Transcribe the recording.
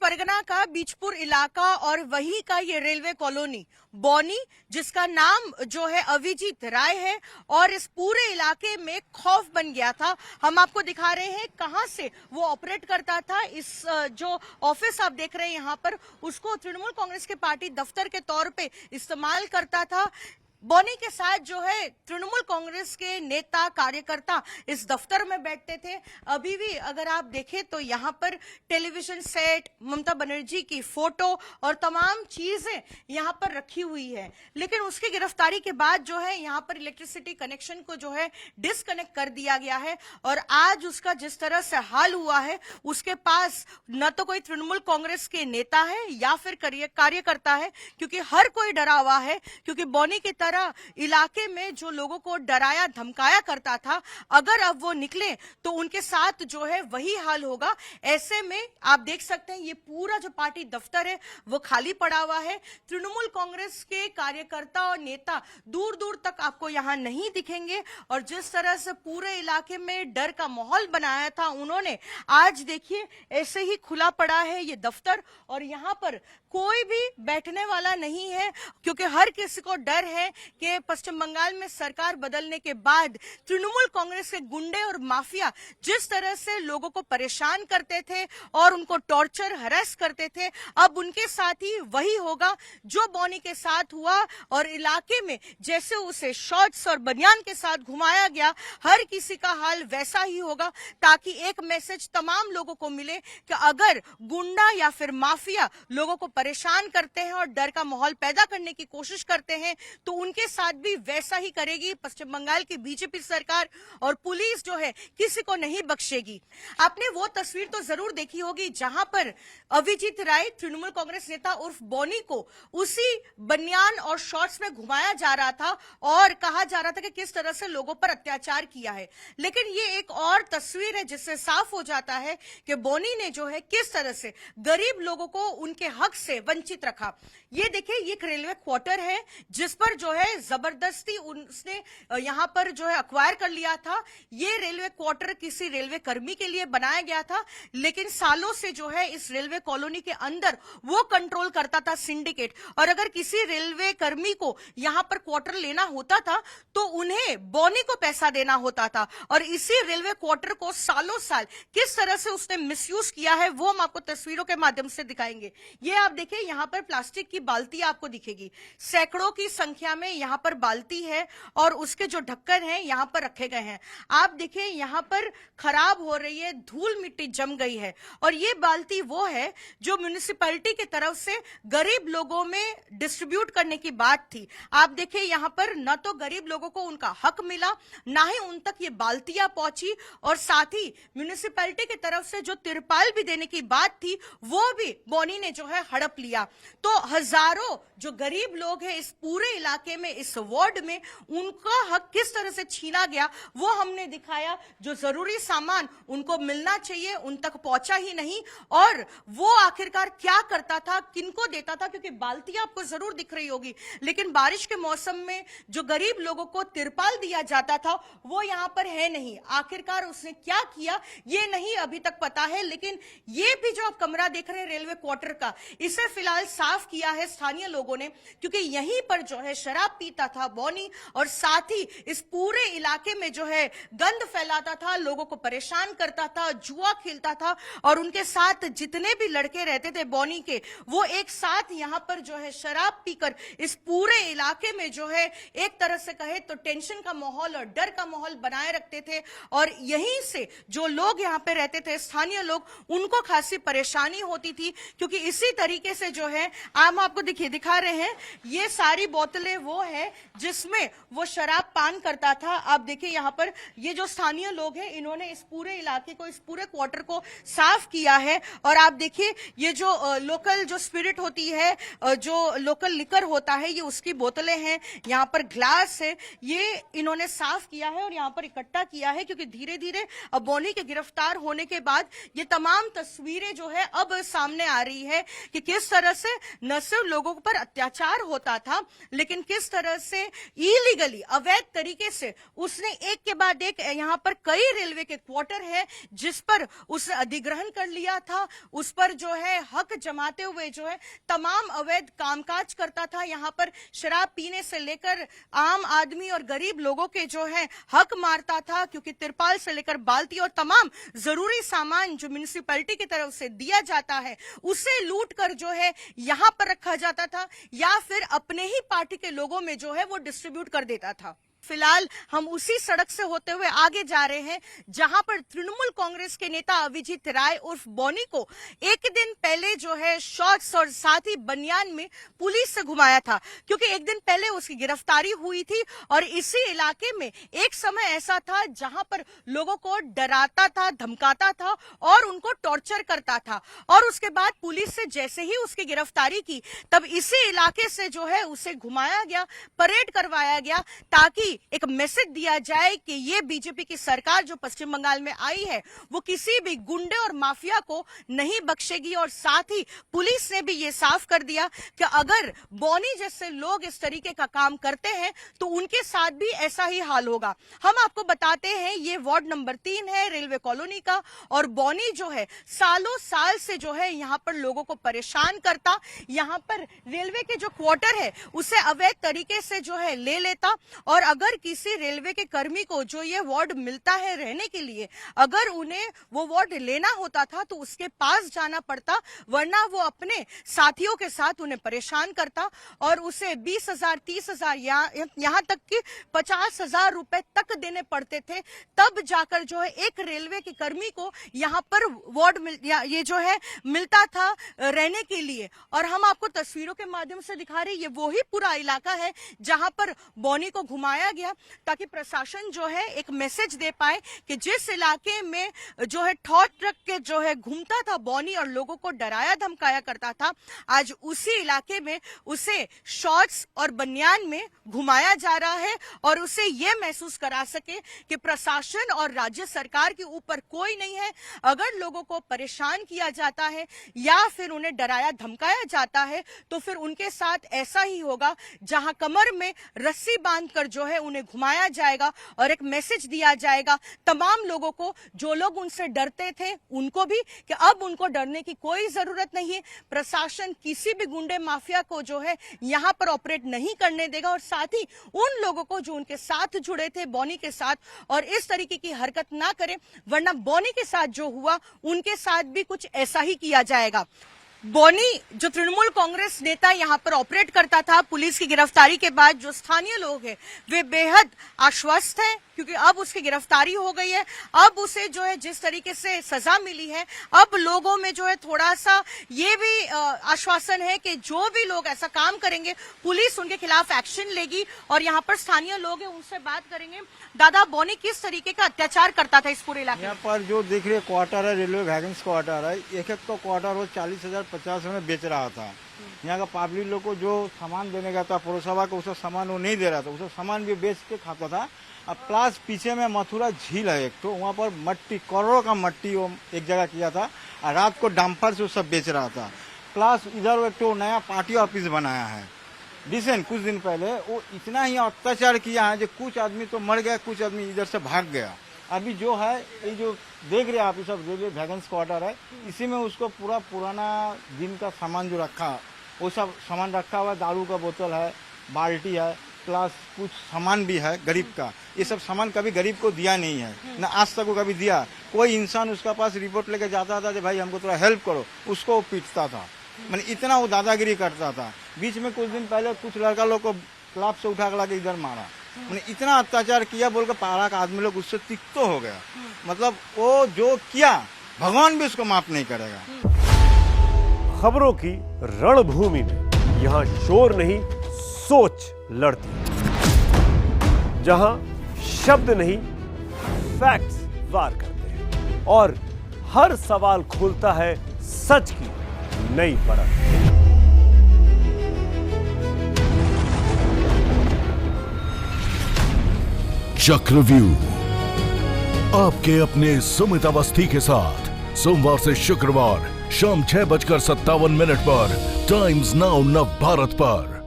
परगना का बीजपुर इलाका और वहीं का ये रेलवे कॉलोनी बौनी, जिसका नाम जो है अभिजीत राय है और इस पूरे इलाके में खौफ बन गया था। हम आपको दिखा रहे हैं कहां से वो ऑपरेट करता था। इस जो ऑफिस आप देख रहे हैं यहाँ पर, उसको तृणमूल कांग्रेस के पार्टी दफ्तर के तौर पे इस्तेमाल करता था। बौनी के साथ जो है तृणमूल कांग्रेस के नेता कार्यकर्ता इस दफ्तर में बैठते थे। अभी भी अगर आप देखें तो यहाँ पर टेलीविजन सेट, ममता बनर्जी की फोटो और तमाम चीजें यहाँ पर रखी हुई है। लेकिन उसकी गिरफ्तारी के बाद जो है यहाँ पर इलेक्ट्रिसिटी कनेक्शन को जो है डिस्कनेक्ट कर दिया गया है और आज उसका जिस तरह से हाल हुआ है, उसके पास न तो कोई तृणमूल कांग्रेस के नेता है या फिर कार्यकर्ता है, क्योंकि हर कोई डरा हुआ है। क्योंकि बौनी की इलाके में जो लोगों को डराया धमकाया करता था, अगर अब वो निकले तो उनके साथ जो है वही हाल होगा। ऐसे में आप देख सकते हैं ये पूरा जो पार्टी दफ्तर है वो खाली पड़ा हुआ है। तृणमूल कांग्रेस के कार्यकर्ता और नेता दूर दूर तक आपको यहां नहीं दिखेंगे और जिस तरह से पूरे इलाके में डर का माहौल बनाया था उन्होंने, आज देखिए ऐसे ही खुला पड़ा है ये दफ्तर और यहां पर कोई भी बैठने वाला नहीं है, क्योंकि हर किसी को डर है कि पश्चिम बंगाल में सरकार बदलने के बाद तृणमूल कांग्रेस के गुंडे और माफिया जिस तरह से लोगों को परेशान करते थे और उनको टॉर्चर हरास करते थे, अब उनके साथ ही वही होगा जो बौनी के साथ हुआ। और इलाके में जैसे उसे शॉर्ट्स और बनियान के साथ घुमाया गया, हर किसी का हाल वैसा ही होगा, ताकि एक मैसेज तमाम लोगों को मिले कि अगर गुंडा या फिर माफिया लोगों को परेशान करते हैं और डर का माहौल पैदा करने की कोशिश करते हैं तो उनके साथ भी वैसा ही करेगी पश्चिम बंगाल की बीजेपी सरकार और पुलिस जो है किसी को नहीं बख्शेगी। आपने वो तस्वीर तो जरूर देखी होगी जहां पर अभिजीत राय तृणमूल कांग्रेस नेता उर्फ बौनी को उसी बनियान और शॉर्ट्स में घुमाया जा रहा था और कहा जा रहा था कि किस तरह से लोगों पर अत्याचार किया है। लेकिन ये एक और तस्वीर है जिससे साफ हो जाता है कि बौनी ने जो है किस तरह से गरीब लोगों को उनके हक से वंचित रखा। ये देखिए, ये एक रेलवे क्वार्टर है जिस पर जो है जबरदस्ती उसने यहां पर जो है अक्वायर कर लिया था। ये रेलवे क्वार्टर किसी रेलवे कर्मी के लिए बनाया गया था, लेकिन सालों से जो है इस रेलवे कॉलोनी के अंदर वो कंट्रोल करता था सिंडिकेट। और अगर किसी रेलवे कर्मी को यहां पर क्वार्टर लेना होता था तो उन्हें बौनी को पैसा देना होता था। और इसी रेलवे क्वार्टर को सालों साल किस तरह से उसने मिसयूज किया है वो हम आपको तस्वीरों के माध्यम से दिखाएंगे। ये आप देखिए, यहां पर प्लास्टिक की बाल्टी आपको दिखेगी, सैकड़ों की संख्या में यहां पर बाल्टी है और उसके जो ढक्कन है यहां पर रखे गए हैं। आप देखिए यहां पर खराब हो रही है, धूल मिट्टी जम गई है। और ये बाल्टी वो है जो म्युनिसिपैलिटी की तरफ से गरीब लोगों में डिस्ट्रीब्यूट करने की बात थी। आप देखिए यहां पर न तो गरीब लोगों को उनका हक मिला, ना ही उन तक ये बाल्टियां पहुंची, और साथ ही म्युनिसिपैलिटी की तरफ से जो तिरपाल भी देने की बात थी वो भी बौनी ने जो है हड़प लिया। तो हजारों जो गरीब लोग हैं इस पूरे इलाके में, इस वार्ड में, उनका हक किस तरह से छीना गया वो हमने दिखाया। जो जरूरी सामान उनको मिलना चाहिए उन तक पहुंचा ही नहीं। और वो आखिरकार क्या करता था, किनको देता था, क्योंकि बाल्टियां आपको जरूर दिख रही होगी, लेकिन बारिश के मौसम में जो गरीब लोगों को तिरपाल दिया जाता था वो यहां पर है नहीं। आखिरकार उसने क्या किया ये नहीं अभी तक पता है। लेकिन ये भी जो आप कमरा देख रहे हैं रेलवे क्वार्टर का, इसे फिलहाल साफ किया है स्थानीय लोगों ने, क्योंकि यहीं पर जो है शराब पीता था बौनी और साथ ही इस पूरे इलाके में जो है गंद फैलाता था, लोगों को परेशान करता था, जुआ खेलता था। और उनके साथ जितने भी लड़के रहते थे बौनी के, वो एक साथ यहां पर जो है शराब पीकर इस पूरे इलाके में जो है एक तरह से कहे तो टेंशन का माहौल और डर का माहौल बनाए रखते थे। और यहीं से जो लोग यहां पे रहते थे स्थानीय लोग, उनको खासी परेशानी होती थी, क्योंकि इसी तरीके से जो है हम आपको दिखा रहे हैं, ये सारी बोतलें वो है जिसमें वो शराब पान करता था। आप देखिए यहाँ पर ये जो स्थानीय लोग हैं इन्होंने इस पूरे इलाके को, इस पूरे क्वार्टर को साफ किया है। और आप देखिए ये जो लोकल जो स्पिरिट होती है, जो लोकल लिकर होता है, ये उसकी बोतलें हैं, यहाँ पर ग्लास है, ये इन्होंने साफ किया है और यहाँ पर इकट्ठा किया है। क्योंकि धीरे धीरे अब बौनी के गिरफ्तार होने के बाद ये तमाम तस्वीरें जो है अब सामने आ रही है कि किस तरह से न सिर्फ लोगों पर अत्याचार होता था, लेकिन किस किस तरह से इलीगली अवैध तरीके से उसने एक के बाद एक यहाँ पर कई रेलवे के क्वार्टर है जिस पर उसने अधिग्रहण कर लिया था, उस पर जो है हक जमाते हुए जो है तमाम अवैध कामकाज करता था। यहाँ पर शराब पीने से लेकर आम आदमी और गरीब लोगों के जो है हक मारता था, क्योंकि तिरपाल से लेकर बाल्टी और तमाम जरूरी सामान जो म्युनिसिपैलिटी की तरफ से दिया जाता है उसे लूट कर जो है यहाँ पर रखा जाता था या फिर अपने ही पार्टी के लोगों में जो है वो डिस्ट्रीब्यूट कर देता था। फिलहाल हम उसी सड़क से होते हुए आगे जा रहे हैं जहां पर तृणमूल कांग्रेस के नेता अभिजीत राय उर्फ बॉनी को एक दिन पहले जो है शॉर्ट्स और साथ ही बनियान में पुलिस से घुमाया था, क्योंकि एक दिन पहले उसकी गिरफ्तारी हुई थी और इसी इलाके में एक समय ऐसा था जहां पर लोगों को डराता था, धमकाता था और उनको टॉर्चर करता था। और उसके बाद पुलिस से जैसे ही उसकी गिरफ्तारी की तब इसी इलाके से जो है उसे घुमाया गया, परेड करवाया गया, ताकि एक मैसेज दिया जाए कि ये बीजेपी की सरकार जो पश्चिम बंगाल में आई है वो किसी भी गुंडे और माफिया को नहीं बख्शेगी। और साथ ही पुलिस ने भी ये साफ कर दिया कि अगर बॉनी जैसे लोग इस तरीके का काम करते हैं तो उनके साथ भी ऐसा ही हाल होगा। हम आपको बताते हैं ये वार्ड नंबर 3 है रेलवे कॉलोनी का, और बॉनी जो है सालों साल से जो है यहाँ पर लोगों को परेशान करता, यहाँ पर रेलवे के जो क्वार्टर है उसे अवैध तरीके से जो है ले लेता। और अगर किसी रेलवे के कर्मी को जो ये वार्ड मिलता है रहने के लिए, अगर उन्हें वो वार्ड लेना होता था तो उसके पास जाना पड़ता, वरना वो अपने साथियों के साथ उन्हें परेशान करता और उसे 20,000, 30,000 यहाँ तक कि 50,000 रुपए तक देने पड़ते थे, तब जाकर जो है एक रेलवे के कर्मी को यहाँ पर वार्ड ये जो है मिलता था रहने के लिए। और हम आपको तस्वीरों के माध्यम से दिखा रहे हैं, ये वही पूरा इलाका है जहां पर बॉनी को घुमाया गया ताकि प्रशासन जो है एक मैसेज दे पाए कि जिस इलाके में जो है ठॉट ट्रक के जो है घूमता था बॉनी और लोगों को डराया धमकाया करता था, आज उसी इलाके में उसे शॉर्ट्स और बनियान में घुमाया जा रहा है और उसे ये महसूस करा सके कि प्रशासन और राज्य सरकार के ऊपर कोई नहीं है। अगर लोगों को परेशान किया जाता है या फिर उन्हें डराया धमकाया जाता है तो फिर उनके साथ ऐसा ही होगा, जहां कमर में रस्सी बांधकर जो है उन्हें घुमाया जाएगा और एक मैसेज दिया जाएगा तमाम लोगों को, जो लोग उनसे डरते थे उनको भी, कि अब उनको डरने की कोई जरूरत नहीं है। प्रशासन किसी भी गुंडे माफिया को जो है यहाँ पर ऑपरेट नहीं करने देगा और साथ ही उन लोगों को जो उनके साथ जुड़े थे बॉनी के साथ और इस तरीके की हरकत ना करे, वरना बॉनी के साथ जो हुआ उनके साथ भी कुछ ऐसा ही किया जाएगा। बॉनी जो तृणमूल कांग्रेस नेता यहाँ पर ऑपरेट करता था, पुलिस की गिरफ्तारी के बाद जो स्थानीय लोग हैं वे बेहद आश्वस्त हैं, क्योंकि अब उसकी गिरफ्तारी हो गई है। अब उसे जो है जिस तरीके से सजा मिली है, अब लोगों में जो है थोड़ा सा ये भी आश्वासन है कि जो भी लोग ऐसा काम करेंगे पुलिस उनके खिलाफ एक्शन लेगी। और यहाँ पर स्थानीय लोग हैं, उनसे बात करेंगे। दादा, बॉनी किस तरीके का अत्याचार करता था इस पूरे इलाके में? यहाँ पर जो देख रहे क्वार्टर है, रेलवे वैगन्स क्वार्टर है, एक तो क्वार्टर वो 40,000 50 में बेच रहा था। यहाँ का पब्लिक लोग को जो सामान देने का था पौरसभा को, उसका सामान वो नहीं दे रहा था, उसका सामान भी बेच के खाता था। अब प्लस पीछे में मथुरा झील है एक, तो वहाँ पर मट्टी, करोड़ों का मट्टी वो एक जगह किया था और रात को डंपर से वो सब बेच रहा था। प्लस इधर एक तो नया पार्टी ऑफिस बनाया है डिसेंट, कुछ दिन पहले वो इतना ही अत्याचार किया है जो कुछ आदमी तो मर गया, कुछ आदमी इधर से भाग गया। अभी जो है ये जो देख रहे हैं आप, ये सब रेलवे वैगन्स क्वार्टर है, इसी में उसको पूरा पुराना दिन का सामान जो रखा वो सब सामान रखा हुआ है। दारू का बोतल है, बाल्टी है, प्लस कुछ सामान भी है गरीब का। ये सब सामान कभी गरीब को दिया नहीं है, न आज तक वो कभी दिया। कोई इंसान उसका पास रिपोर्ट लेके जाता था कि भाई हमको थोड़ा हेल्प करो, उसको वो पीटता था। मैंने इतना वो दादागिरी करता था। बीच में कुछ दिन पहले कुछ लड़का लोग को क्लब से उठा के इधर मारा, मैंने इतना अत्याचार किया बोल के पारा का आदमी लोग उससे तिक्तो हो गया। मतलब वो जो किया भगवान भी उसको माफ नहीं करेगा। खबरों की रणभूमि में यहाँ शोर नहीं सोच लड़ती है, जहां शब्द नहीं फैक्ट्स वार करते हैं और हर सवाल खोलता है सच की नई परत। चक्रव्यूह आपके अपने सुमित अवस्थी के साथ सोमवार से शुक्रवार शाम 6:57 पर टाइम्स नाउ नव भारत पर।